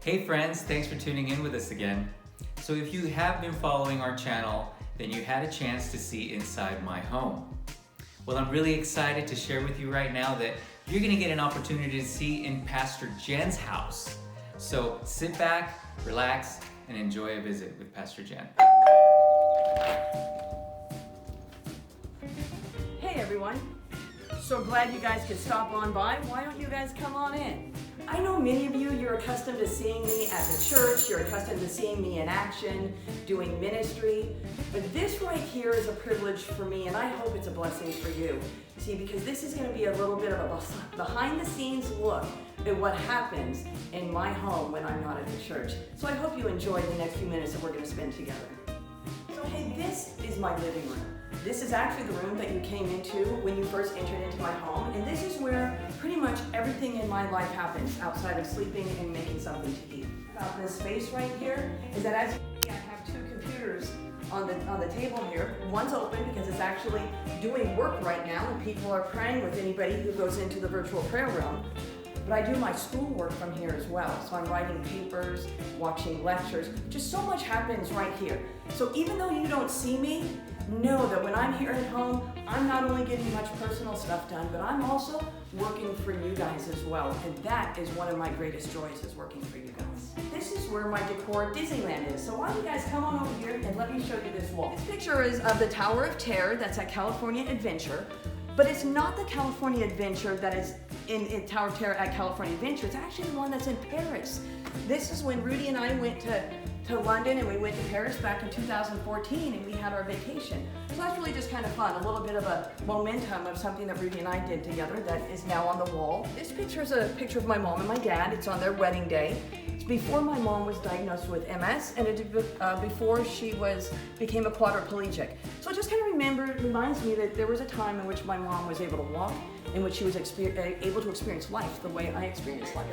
Hey friends, thanks for tuning in with us again. So if you have been following our channel, then you had a chance to see inside my home. Well, I'm really excited to share with you right now that you're gonna get an opportunity to see in Pastor Jen's house. So sit back, relax, and enjoy a visit with Pastor Jen. Hey everyone, so glad you guys could stop on by. Why don't you guys come on in? I know many of you're accustomed to seeing me at the church, you're accustomed to seeing me in action, doing ministry, but this right here is a privilege for me, and I hope it's a blessing for you. See, because this is going to be a little bit of a behind the scenes look at what happens in my home when I'm not at the church. So I hope you enjoy the next few minutes that we're going to spend together. So hey, this is my living room. This is actually the room that you came into when you first entered into my home, and this is where pretty much everything in my life happens outside of sleeping and making something to eat. About this space right here is that as you can see, I have two computers on the table here. One's open because it's actually doing work right now, and people are praying with anybody who goes into the virtual prayer room. But I do my schoolwork from here as well. So I'm writing papers, watching lectures. Just so much happens right here. So even though you don't see me, know that when I'm here at home, I'm not only getting much personal stuff done, but I'm also working for you guys as well. And that is one of my greatest joys, is working for you guys. This is where my decor at Disneyland is. So why don't you guys come on over here and let me show you this wall. This picture is of the Tower of Terror that's at California Adventure. But it's not the California Adventure that is in Tower of Terror at California Adventure. It's actually the one that's in Paris. This is when Rudy and I went to London, and we went to Paris back in 2014, and we had our vacation. So that's really just kind of fun, a little bit of a momentum of something that Rudy and I did together that is now on the wall. This picture is a picture of my mom and my dad. It's on their wedding day. It's before my mom was diagnosed with MS, and before she became a quadriplegic. So it just kind of reminds me that there was a time in which my mom was able to walk, in which she was able to experience life the way I experienced life.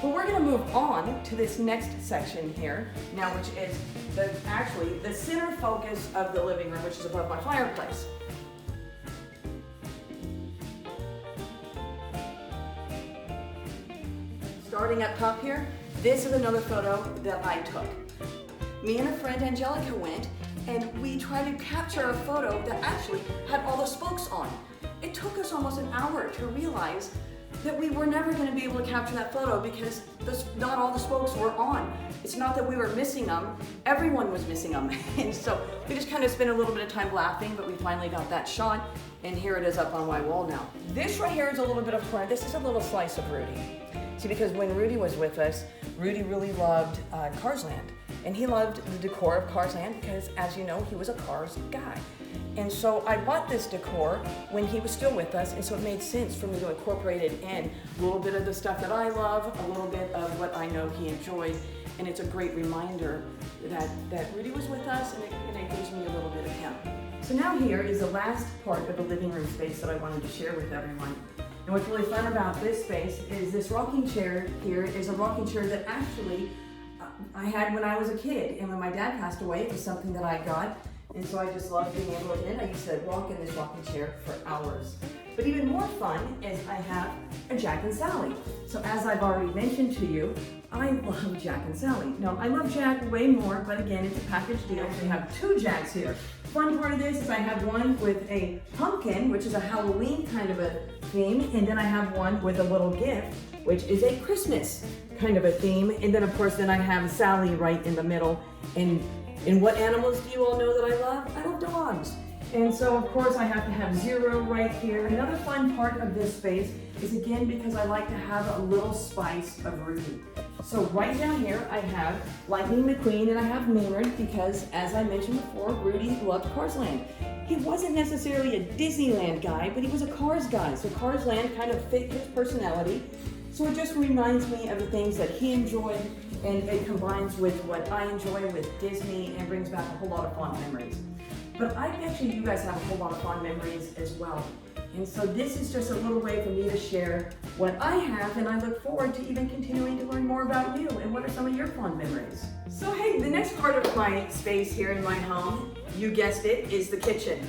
Well, we're going to move on to this next section here now, which is actually the center focus of the living room, which is above my fireplace. Starting up top here, this is another photo that I took. Me and a friend Angelica went, and we tried to capture a photo that actually had all the spokes on. It took us almost an hour to realize that we were never going to be able to capture that photo because not all the spokes were on. It's not that we were missing them, everyone was missing them. And so we just kind of spent a little bit of time laughing, but we finally got that shot, and here it is up on my wall now. This right here is a little bit of fun. This is a little slice of Rudy. See, because when Rudy was with us, Rudy really loved Cars Land. And he loved the decor of Cars Land because, as you know, he was a Cars guy. And so I bought this decor when he was still with us, and so it made sense for me to incorporate it in a little bit of the stuff that I love, a little bit of what I know he enjoyed, and it's a great reminder that Rudy was with us, and it gives me a little bit of him. So now here is the last part of the living room space that I wanted to share with everyone. And what's really fun about this space is this rocking chair here is a rocking chair that actually I had when I was a kid, and when my dad passed away, it was something that I got. And so I just love being able to get in. I used to walk in this rocking chair for hours. But even more fun is I have a Jack and Sally. So as I've already mentioned to you, I love Jack and Sally. Now, I love Jack way more, but again, it's a package deal. We have two Jacks here. Fun part of this is I have one with a pumpkin, which is a Halloween kind of a theme, and then I have one with a little gift, which is a Christmas kind of a theme. And then, of course, I have Sally right in the middle. And what animals do you all know that I love? I love dogs. And so, of course, I have to have Zero right here. Another fun part of this space is, again, because I like to have a little spice of Rudy. So right down here, I have Lightning McQueen, and I have Maynard because, as I mentioned before, Rudy loved Cars Land. He wasn't necessarily a Disneyland guy, but he was a Cars guy. So Cars Land kind of fit his personality. So it just reminds me of the things that he enjoyed, and it combines with what I enjoy with Disney and brings back a whole lot of fond memories. But I bet you guys have a whole lot of fond memories as well. And so this is just a little way for me to share what I have, and I look forward to even continuing to learn more about you and what are some of your fond memories. So hey, the next part of my space here in my home, you guessed it, is the kitchen.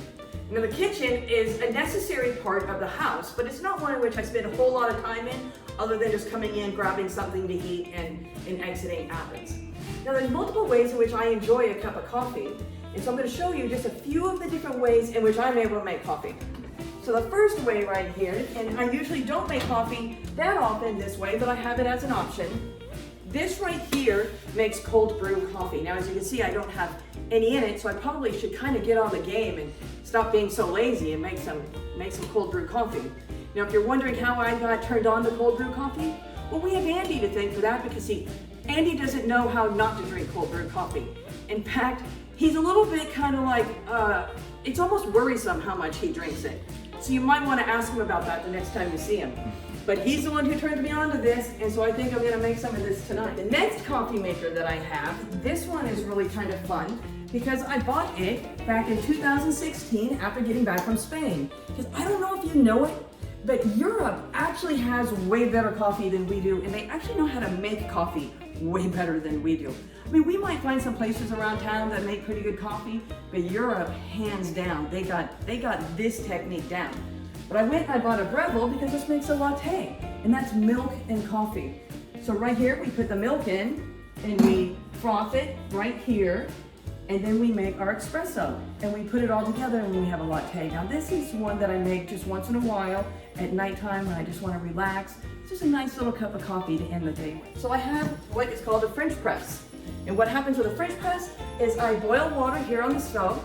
Now the kitchen is a necessary part of the house, but it's not one in which I spend a whole lot of time in. other than just coming in, grabbing something to eat, and exiting Athens. Now there's multiple ways in which I enjoy a cup of coffee, and so I'm going to show you just a few of the different ways in which I'm able to make coffee. So the first way right here, and I usually don't make coffee that often this way, but I have it as an option. This right here makes cold brew coffee. Now as you can see, I don't have any in it, so I probably should kind of get on the game and stop being so lazy and make some cold brew coffee. Now if you're wondering how I got turned on to cold brew coffee, well, we have Andy to thank for that, because see, Andy doesn't know how not to drink cold brew coffee. In fact, he's a little bit kind of like, it's almost worrisome how much he drinks it. So you might want to ask him about that the next time you see him. But he's the one who turned me on to this, and so I think I'm going to make some of this tonight. The next coffee maker that I have, this one is really kind of fun, because I bought it back in 2016 after getting back from Spain. Because I don't know if you know it, but Europe actually has way better coffee than we do, and they actually know how to make coffee way better than we do. I mean, we might find some places around town that make pretty good coffee, but Europe, hands down, they got this technique down. But I went and I bought a Breville because this makes a latte, and that's milk and coffee. So right here, we put the milk in, and we froth it right here, and then we make our espresso, and we put it all together, and we have a latte. Now this is one that I make just once in a while at nighttime when I just want to relax. It's just a nice little cup of coffee to end the day with. So I have what is called a French press. And what happens with a French press is I boil water here on the stove.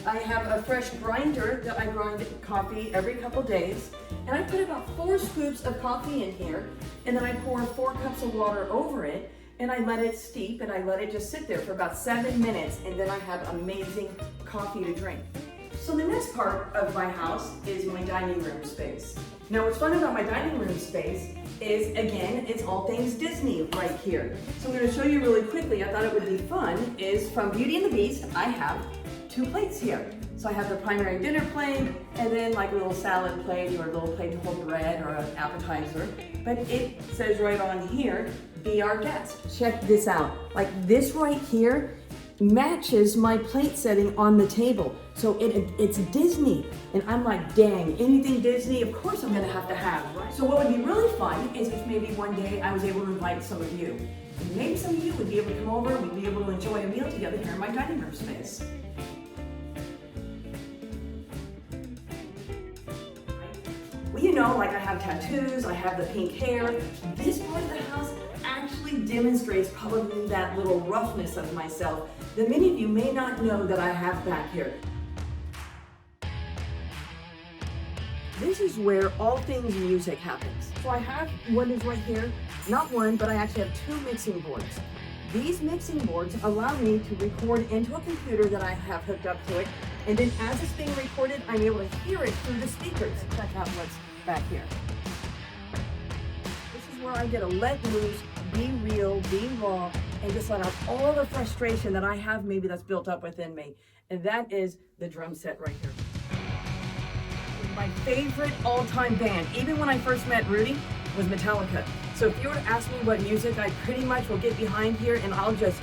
I have a fresh grinder that I grind coffee every couple days. And I put about 4 scoops of coffee in here, and then I pour 4 cups of water over it, and I let it steep, and I let it just sit there for about 7 minutes, and then I have amazing coffee to drink. So the next part of my house is my dining room space. Now what's fun about my dining room space is, again, it's all things Disney right here. So I'm going to show you really quickly, I thought it would be fun, is from Beauty and the Beast, I have 2 plates here. So I have the primary dinner plate, and then like a little salad plate or a little plate to hold bread or an appetizer. But it says right on here, be our guest. Check this out. Like this right here matches my plate setting on the table. So it's Disney. And I'm like, dang, anything Disney, of course I'm gonna have to have, right? So what would be really fun is if maybe one day I was able to invite some of you. And maybe some of you would be able to come over and we'd be able to enjoy a meal together here in my dining room space. Well, you know, like I have tattoos, I have the pink hair. This part of the house actually demonstrates probably that little roughness of myself that many of you may not know that I have back here. This is where all things music happens. So I have what is right here, not one, but I actually have 2 mixing boards. These mixing boards allow me to record into a computer that I have hooked up to it, and then as it's being recorded, I'm able to hear it through the speakers. Check out what's back here. This is where I get to let loose, be real, be raw, and just let out all the frustration that I have maybe that's built up within me. And that is the drum set right here. My favorite all-time band, even when I first met Rudy, was Metallica. So if you were to ask me what music I pretty much will get behind here, and I'll just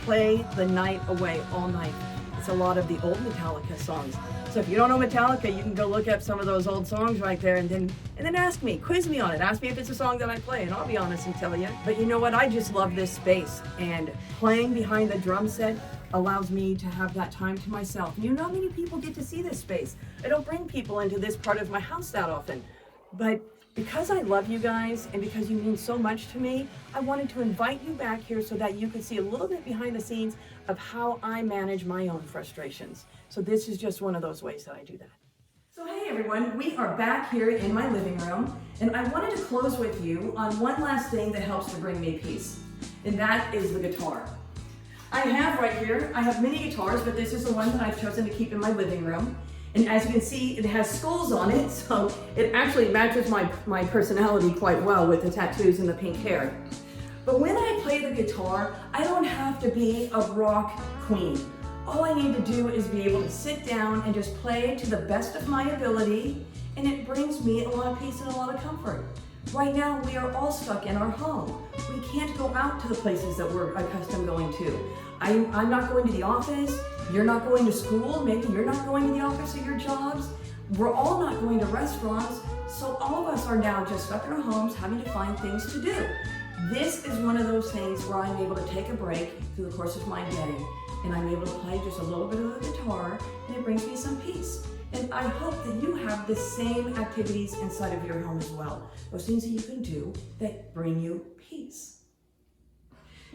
play the night away all night. It's a lot of the old Metallica songs. So if you don't know Metallica, you can go look up some of those old songs right there and then ask me, quiz me on it. Ask me if it's a song that I play, and I'll be honest and tell you. But you know what? I just love this space, and playing behind the drum set allows me to have that time to myself. You know how many people get to see this space? I don't bring people into this part of my house that often. But because I love you guys and because you mean so much to me, I wanted to invite you back here so that you could see a little bit behind the scenes of how I manage my own frustrations. So this is just one of those ways that I do that. So hey everyone, we are back here in my living room, and I wanted to close with you on one last thing that helps to bring me peace, and that is the guitar. I have right here, I have many guitars, but this is the one that I've chosen to keep in my living room. And as you can see, it has skulls on it, so it actually matches my personality quite well with the tattoos and the pink hair. But when I play the guitar, I don't have to be a rock queen. All I need to do is be able to sit down and just play to the best of my ability, and it brings me a lot of peace and a lot of comfort. Right now, we are all stuck in our home. We can't go out to the places that we're accustomed going to. I'm not going to the office, you're not going to school, maybe you're not going to the office of your jobs. We're all not going to restaurants So all of us are now just stuck in our homes having to find things to do. This is one of those things where I'm able to take a break through the course of my day, and I'm able to play just a little bit of the guitar, and it brings me some peace. And I hope that you have the same activities inside of your home as well. Those things that you can do that bring you peace.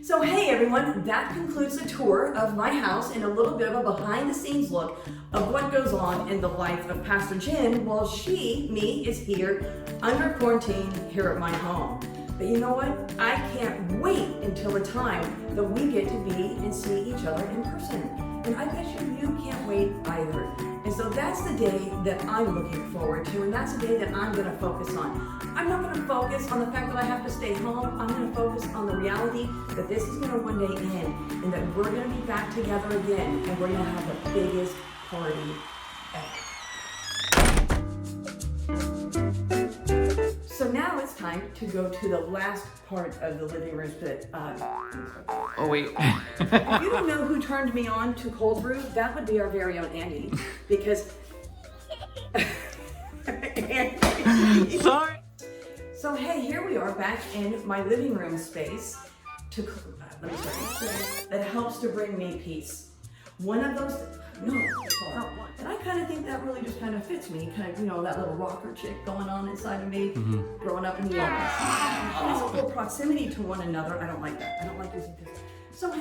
So hey everyone, that concludes the tour of my house and a little bit of a behind the scenes look of what goes on in the life of Pastor Jen while me, is here under quarantine here at my home. But you know what? I can't wait until the time that we get to be and see each other in person. And I bet you can't wait either. And so that's the day that I'm looking forward to, and that's the day that I'm gonna focus on. I'm not gonna focus on the fact that I have to stay home. I'm gonna focus on the reality that this is gonna one day end, and that we're gonna be back together again, and we're gonna have the biggest party ever. So now it's time to go to the last part of the living room that, Oh wait. if you don't know who turned me on to cold brew, that would be our very own Andy, because Andy. Sorry. So hey, here we are back in my living room space to that helps to bring me peace. One of those, and I kind of think that really just kind of fits me, kind of, you know, that little rocker chick going on inside of me, growing up in the 80s. There's a little proximity to one another. I don't like that. I don't like using this. So